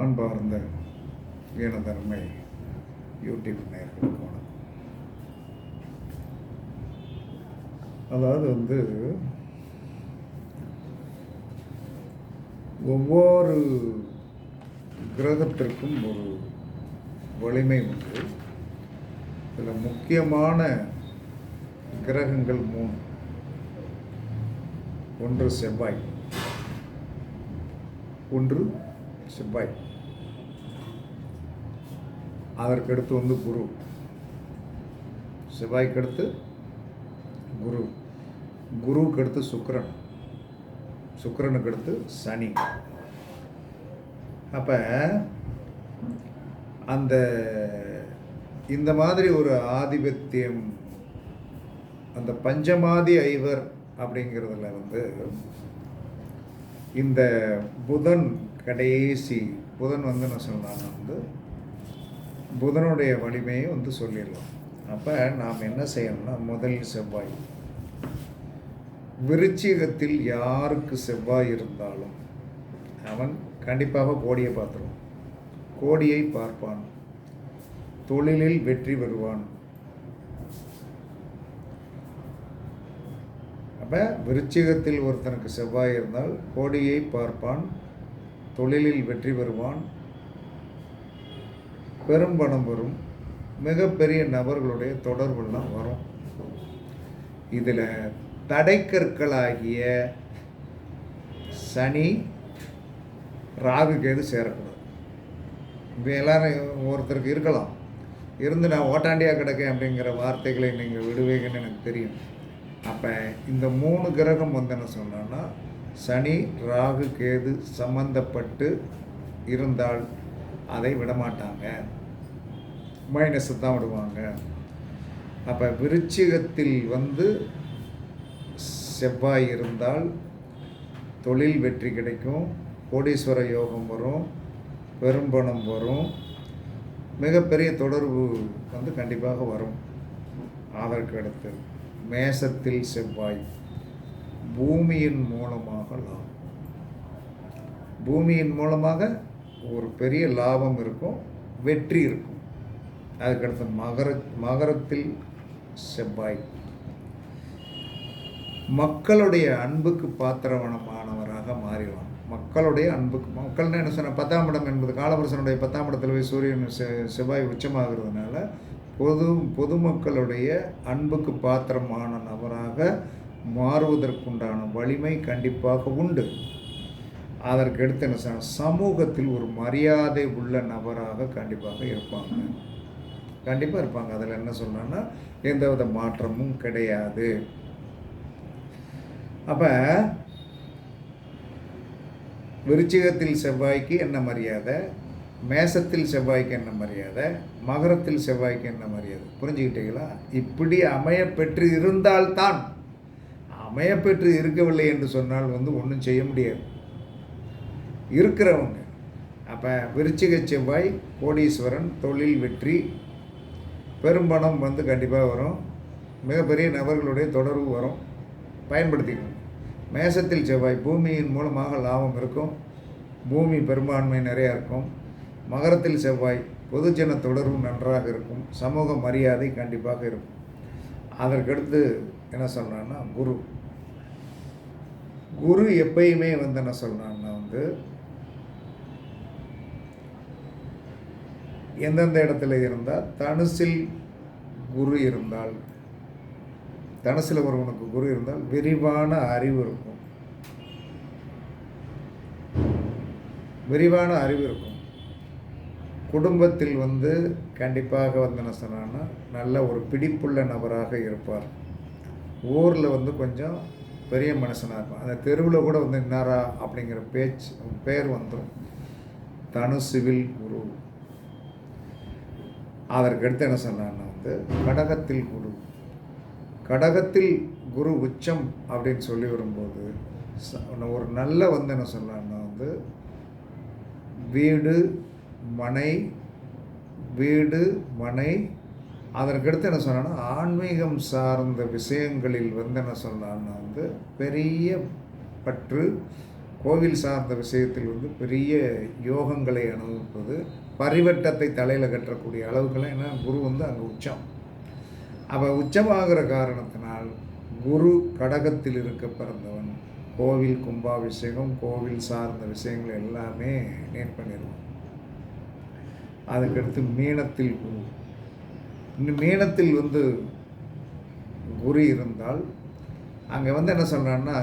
அன்பார்ந்த எனதன்மை யூடியூப் நேயர்களுக்கு வணக்கம். அதாவது ஒவ்வொரு கிரகத்திற்கும் ஒரு வலிமை உண்டு. இதில் முக்கியமான கிரகங்கள் 3. ஒன்று செவ்வாய், அதற்கடுத்து குரு, செவ்வாய்க்கு அடுத்து குரு, குருவுக்கு அடுத்து சுக்கிரன், சுக்கிரனுக்கு அடுத்து சனி. அப்போ இந்த மாதிரி ஒரு ஆதிபத்தியம் அந்த பஞ்சமாதி ஐவர் அப்படிங்கிறதுல இந்த புதன் கடைசி புதன் நான் சொன்னாங்க புதனுடைய வலிமையை சொல்லிடலாம். அப்போ நாம் என்ன செய்யணும்னா, முதல் செவ்வாய், விருச்சிகத்தில் யாருக்கு செவ்வாய் இருந்தாலும் அவன் கண்டிப்பாக கோடியை பார்த்துருவான், கோடியை பார்ப்பான், தொழிலில் வெற்றி பெறுவான். அப்போ விருச்சிகத்தில் ஒருத்தனுக்கு செவ்வாய் இருந்தால் கோடியை பார்ப்பான், தொழிலில் வெற்றி பெறுவான், பெரும் பணம் வரும், மிகப்பெரிய நபர்களுடைய தொடர்புலாம் வரும். இதில் தடைக்கற்களாகிய சனி, ராகு, கேது சேரக்கூடாது. இப்போ எல்லாரும் ஒருத்தருக்கு இருக்கலாம், இருந்து நான் ஓட்டாண்டியாக கிடக்கேன் அப்படிங்கிற வார்த்தைகளை நீங்கள் விடுவீங்கன்னு எனக்கு தெரியும். அப்போ இந்த 3 கிரகம் என்ன சொன்னோன்னா, சனி, ராகு, கேது சம்பந்தப்பட்டு இருந்தால் அதை விடமாட்டாங்க, மைனஸை தான் விடுவாங்க. அப்போ விருச்சிகத்தில் செவ்வாய் இருந்தால் தொழில் வெற்றி கிடைக்கும், கோடீஸ்வர யோகம் வரும், பெரும்பணம் வரும், மிகப்பெரிய தொடர்பு கண்டிப்பாக வரும். அதற்கு அடுத்து மேசத்தில் செவ்வாய், பூமியின் மூலமாக லாபம், பூமியின் மூலமாக ஒரு பெரிய லாபம் இருக்கும், வெற்றி இருக்கும். அதுக்கடுத்து மகரத்தில் செவ்வாய், மக்களுடைய அன்புக்கு பாத்திரமானவராக மாறிடலாம். மக்களுடைய அன்புக்கு, மக்கள்னு என்ன சொன்ன 10ஆம் இடம் என்பது காலபுருஷனுடைய 10ஆம் இடத்துல போய் சூரியன் செவ்வாய் உச்சமாகிறதுனால பொதுமக்களுடைய அன்புக்கு பாத்திரமான நபராக மாறுவதற்குண்டான வலிமை கண்டிப்பாக உண்டு. அதற்கு அடுத்து என்ன சொன்ன, சமூகத்தில் ஒரு மரியாதை உள்ள நபராக கண்டிப்பாக இருப்பாங்க, கண்டிப்பாக இருப்பாங்க. அதில் என்ன சொன்னா எந்தவித மாற்றமும் கிடையாது. அப்போ விருச்சிகத்தில் செவ்வாய்க்கு என்ன மரியாதை, மேசத்தில் செவ்வாய்க்கு என்ன மரியாதை, மகரத்தில் செவ்வாய்க்கு என்ன மரியாதை, புரிஞ்சுக்கிட்டீங்களா? இப்படி அமையப்பெற்று இருந்தால்தான். அமையப்பெற்று இருக்கவில்லை என்று சொன்னால் ஒன்றும் செய்ய முடியாது இருக்கிறவங்க. அப்போ விருச்சிக செவ்வாய் கோடீஸ்வரன், தொழில் வெற்றி, பெரும்பணம் கண்டிப்பாக வரும், மிகப்பெரிய நபர்களுடைய தொடர்பு வரும், பயன்படுத்திக்கணும். மேசத்தில் செவ்வாய் பூமியின் மூலமாக லாபம் இருக்கும், பூமி பெரும்பான்மை நிறையா இருக்கும். மகரத்தில் செவ்வாய் பொதுஜன தொடர்பு நன்றாக இருக்கும், சமூக மரியாதை கண்டிப்பாக இருக்கும். அதற்கடுத்து என்ன சொல்கிறான்னா குரு, குரு எப்பயுமே என்ன சொல்கிறான்னா எந்தெந்த இடத்துல இருந்தால், தனுசில் குரு இருந்தால், தனுசில் ஒருவனுக்கு குரு இருந்தால் விரிவான அறிவு இருக்கும், விரிவான அறிவு இருக்கும். குடும்பத்தில் கண்டிப்பாக என்ன சொன்னான்னா நல்ல ஒரு பிடிப்புள்ள நபராக இருப்பார். ஊரில் கொஞ்சம் பெரிய மனுஷனாக இருக்கும். அந்த தெருவில் கூட இன்னாரா அப்படிங்கிற பேர் வந்துடும். தனுசுவில் குரு. அதற்கடுத்து என்ன சொன்னான்னா கடகத்தில் குரு, கடகத்தில் குரு உச்சம் அப்படின்னு சொல்லி வரும்போது ஒரு நல்ல என்ன சொன்னான்னா வீடு மனை அதற்கடுத்து என்ன சொன்னான்னா ஆன்மீகம் சார்ந்த விஷயங்களில் என்ன சொன்னான்னா பெரிய பற்று, கோவில் சார்ந்த விஷயத்தில் வந்து பெரிய யோகங்களை அனுபவிப்பது, பரிவட்டத்தை தலையில் கட்டக்கூடிய அளவுக்கெல்லாம் என்ன குரு வந்து அங்கே உச்சம். அப்போ உச்சமாகிற காரணத்தினால் குரு கடகத்தில் இருக்க பிறந்தவன் கோவில் கும்பாபிஷேகம், கோவில் சார்ந்த விஷயங்கள் எல்லாமே நேர் பண்ணிடுவான். அதுக்கடுத்து மீனத்தில் குரு. இன்னும் மீனத்தில் வந்து குரு இருந்தால் அங்கே வந்து என்ன சொல்கிறான்னா,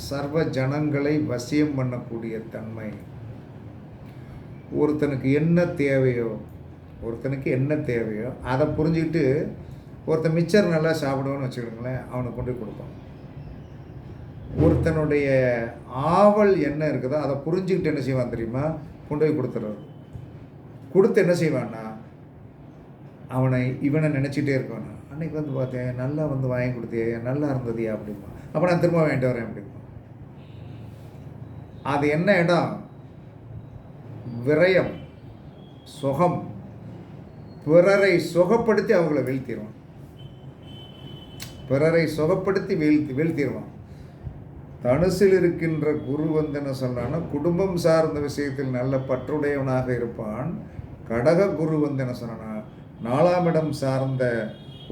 சர்வ ஜனங்களை வசியம் பண்ணக்கூடிய தன்மை. ஒருத்தனுக்கு என்ன தேவையோ அதை புரிஞ்சுக்கிட்டு ஒருத்தன் மிச்சர் நல்லா சாப்பிடுவோன்னு வச்சுக்கிடுங்களேன், அவனுக்கு கொண்டு போய் கொடுப்பான். ஒருத்தனுடைய ஆவல் என்ன இருக்குதோ அதை புரிஞ்சுக்கிட்டு என்ன செய்வான் தெரியுமா, கொண்டு போய் கொடுத்துட்றது. கொடுத்து என்ன செய்வான்னா, இவனை நினச்சிட்டே இருக்கான். அன்றைக்கி வந்து பார்த்தேன், நல்லா வந்து வாங்கி கொடுத்தியே, நல்லா இருந்ததியா அப்படிமா. அப்போ நான் திரும்ப வாங்கிட்டு வரேன் அப்படிமா. அது என்ன இடம்? விரயம், சுகம். பிறரை சுகப்படுத்தி அவங்கள வீழ்த்திடுவான். பிறரை சுகப்படுத்தி வீழ்த்திடுவான். தனுசில் இருக்கின்ற குரு வந்து என்ன சொல்றான்னா, குடும்பம் சார்ந்த விஷயத்தில் நல்ல பற்றுடையவனாக இருப்பான். கடக குரு வந்து என்ன சொன்னா, 4ஆம் இடம் சார்ந்த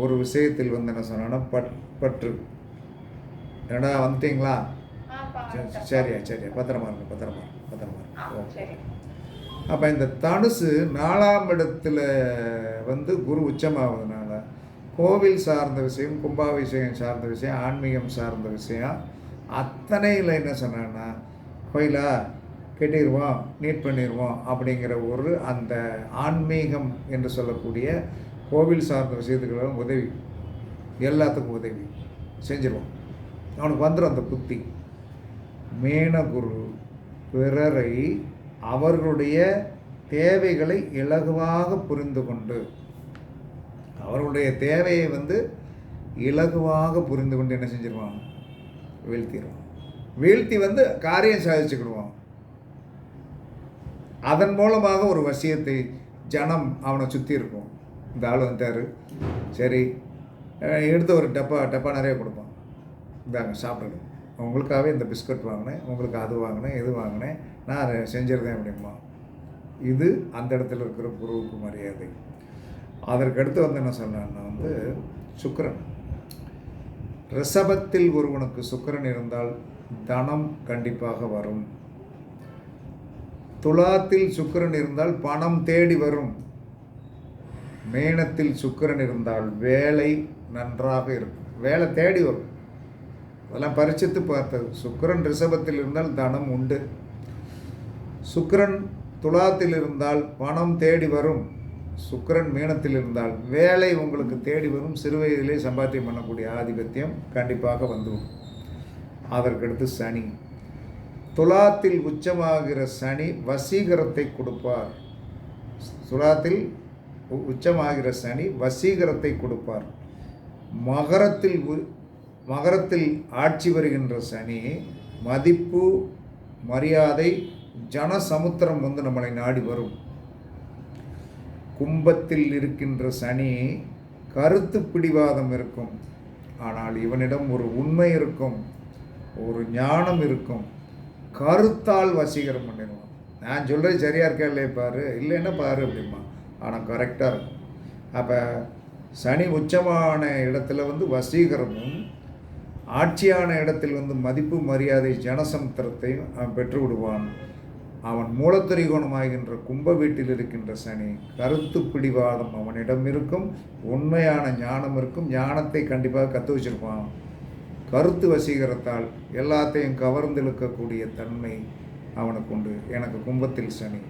ஒரு விஷயத்தில் வந்து என்ன சொன்னா பற்று. என்னடா வந்துட்டீங்களா? சரியா பத்திரமா இருங்க. அப்போ இந்த தனுசு 4ஆம் இடத்துல வந்து குரு உச்சமாவதுனால கோவில் சார்ந்த விஷயம், கும்பாபிஷேகம் சார்ந்த விஷயம், ஆன்மீகம் சார்ந்த விஷயம் அத்தனையில் என்ன சொன்னான்னா, கோயிலா கெட்டிடுவோம், நீட் பண்ணிடுவோம் அப்படிங்கிற ஒரு அந்த ஆன்மீகம் என்று சொல்லக்கூடிய கோவில் சார்ந்த விஷயத்துக்கெல்லாம் உதவி, எல்லாத்துக்கும் உதவி செஞ்சிருவோம். அவனுக்கு வந்துடும் அந்த புத்தி. மீனகுரு பிறரை அவர்களுடைய தேவைகளை இலகுவாக புரிந்து கொண்டு, அவர்களுடைய தேவையை வந்து இலகுவாக புரிந்து கொண்டு என்ன செஞ்சிருவான், வீழ்த்திடுவான். வீழ்த்தி வந்து காரியம் சாதிச்சுக்கிடுவான். அதன் மூலமாக ஒரு வசியத்தை ஜனம் அவனை சுற்றி இருக்கும். இந்த ஆள் வந்துட்டார், சரி எடுத்து ஒரு டப்பா நிறைய கொடுப்பான். இந்தாங்க சாப்பிடுங்க, உங்களுக்காகவே இந்த பிஸ்கட் வாங்கினேன், உங்களுக்கு அது வாங்கினேன், இது வாங்கினேன், நான் செஞ்சிருந்தேன் அப்படிமா. இது அந்த இடத்துல இருக்கிற குருவுக்கு மரியாதை. அதற்கடுத்து வந்து என்ன சொன்னான்னா வந்து சுக்கிரன். ரிஷபத்தில் ஒருவனுக்கு சுக்கிரன் இருந்தால் தனம் கண்டிப்பாக வரும். துலாத்தில் சுக்கிரன் இருந்தால் பணம் தேடி வரும். மீனத்தில் சுக்கிரன் இருந்தால் வேலை நன்றாக இருக்கும், வேலை தேடி வரும். அதெல்லாம் பரிச்சித்து பார்த்தது. சுக்கிரன் ரிஷபத்தில் இருந்தால் தனம் உண்டு. சுக்கிரன் துலாத்தில் இருந்தால் பணம் தேடி வரும். சுக்கிரன் மீனத்தில் இருந்தால் வேலை உங்களுக்கு தேடி வரும். சிறு வயதிலே சம்பாத்தியம் பண்ணக்கூடிய ஆதிபத்தியம் கண்டிப்பாக வந்துவிடும். அதற்கடுத்து சனி. துலாத்தில் உச்சமாகிற சனி வசீகரத்தை கொடுப்பார். துலாத்தில் உச்சமாகிற சனி வசீகரத்தை கொடுப்பார். மகரத்தில் ஆட்சி வருகின்ற சனி மதிப்பு, மரியாதை, ஜனசமுத்திரம் வந்து நம்மளை நாடி வரும். கும்பத்தில் இருக்கின்ற சனி கருத்து பிடிவாதம் இருக்கும். ஆனால் இவனிடம் ஒரு உண்மை இருக்கும், ஒரு ஞானம் இருக்கும். கருத்தால் வசீகரம் பண்ணிடுவான். நான் சொல்கிறது சரியாக இருக்கா இல்லையே பாரு, இல்லைன்னா பாரு அப்படிமா. ஆனால் கரெக்டாக இருக்கும். அப்போ சனி உச்சமான இடத்துல வந்து வசீகரமும், ஆட்சியான இடத்தில் வந்து மதிப்பு, மரியாதை, ஜனசமுத்திரத்தையும் அவன் பெற்று விடுவான். அவன் மூலத்திரிகோணமாகின்ற கும்ப வீட்டில் இருக்கின்ற சனி கருத்து பிடிவாதம் அவனிடம் இருக்கும், உண்மையான ஞானம் இருக்கும். ஞானத்தை கண்டிப்பாக கற்று வச்சிருப்பான். கருத்து வசீகரத்தால் எல்லாத்தையும் கவர்ந்து இழுக்கக்கூடிய தன்மை அவனுக்கு உண்டு. எனக்கு கும்பத்தில் சனி.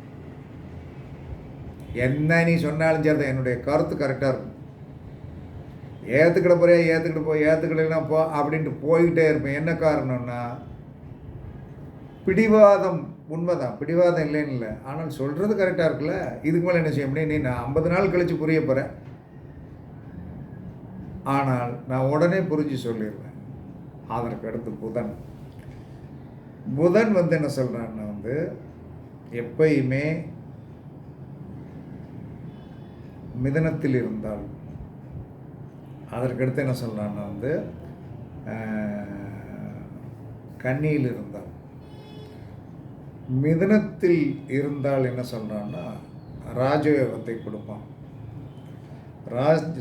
என்ன நீ சொன்னாலும் சரி, என்னுடைய கருத்து கரெக்டாக இருக்கும். ஏற்றுக்கிட போறியா, ஏற்றுக்கிடலைன்னா போ அப்படின்ட்டு போய்கிட்டே இருப்பேன். என்ன காரணம்னா, பிடிவாதம் உண்மைதான், பிடிவாதம் இல்லைன்னு இல்லை. ஆனால் சொல்கிறது கரெக்டாக இருக்குல்ல, இதுக்கு மேலே என்ன செய்ய முடியும்? நீ நான் 50 நாள் கழித்து புரிய போகிறேன், ஆனால் நான் உடனே புரிஞ்சு சொல்லிடுவேன். அதற்கு அடுத்து புதன் வந்து என்ன சொல்கிறான்னா வந்து எப்பயுமே மிதனத்தில் இருந்தால், அதற்கடுத்து என்ன சொல்கிறான்னா வந்து கன்னியில் இருந்தால், மிதுனத்தில் இருந்தால் என்ன சொல்கிறான்னா ராஜயோகத்தை கொடுப்பான்.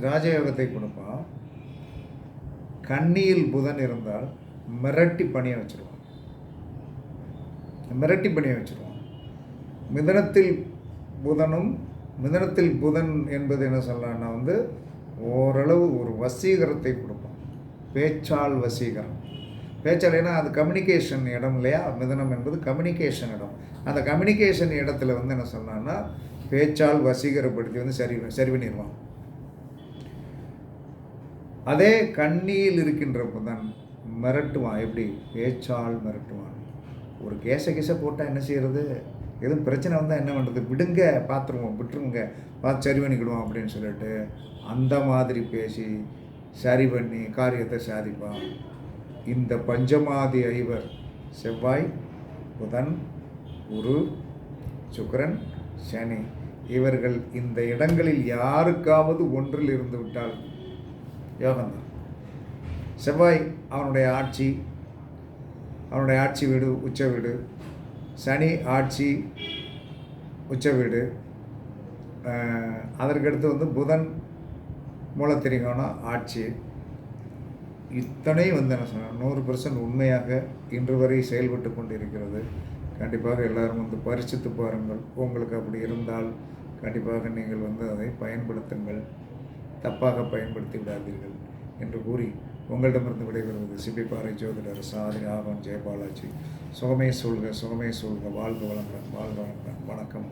ராஜயோகத்தை கொடுப்பான். கன்னியில் புதன் இருந்தால் மிரட்டி பணியை வச்சுருவான். மிதனத்தில் புதன் என்பது என்ன சொல்லலாம்னா ஓரளவு ஒரு வசீகரத்தை கொடுப்பான். பேச்சால் வசீகரம். பேச்சால் ஏன்னா அது கம்யூனிகேஷன் இடம் இல்லையா? மிதனம் என்பது கம்யூனிகேஷன் இடம். அந்த கம்யூனிகேஷன் இடத்துல என்ன சொல்லலாம்னா பேச்சால் வசீகரப்படுத்தி சரி பண்ணிடுவான். அதே கன்னியில் இருக்கின்ற புதன் மிரட்டுவான். எப்படி? பேச்சால் மிரட்டுவான். ஒரு கேஸை போட்டால் என்ன செய்கிறது? எதுவும் பிரச்சனை வந்தால் என்ன பண்ணுறது? விடுங்க, விட்டுருங்க, பார்த்து சரி பண்ணிக்கிடுவோம் அப்படின்னு சொல்லிட்டு அந்த மாதிரி பேசி சரி பண்ணி காரியத்தை சாதிப்பான். இந்த பஞ்சமாதி ஐவர் செவ்வாய், புதன், குரு, சுக்கிரன், சனி இவர்கள் இந்த இடங்களில் யாருக்காவது ஒன்றில் இருந்து விட்டால் யோகம்தான். செவ்வாய் அவனுடைய ஆட்சி வீடு உச்ச வீடு, சனி ஆட்சி உச்ச வீடு, அதற்கடுத்து புதன் மூலத்திரிகோணம் ஆட்சி. இத்தனை என்ன சொன்னால் 100% உண்மையாக இன்று வரை செயல்பட்டு கொண்டிருக்கிறது. கண்டிப்பாக எல்லாரும் பரிசித்து பாருங்கள். உங்களுக்கு அப்படி இருந்தால் கண்டிப்பாக நீங்கள் அதை பயன்படுத்துங்கள். தப்பாக பயன்படுத்தி விடாதீர்கள் என்று கூறி உங்களிடமிருந்து விடைபெறுவது சிப்பிப்பாறை ஜோதிடர் சாதி ஆகம் ஜெயபாலாஜி. சுகமே சொல்க, வாழ்க வளங்கள், வணக்கம்.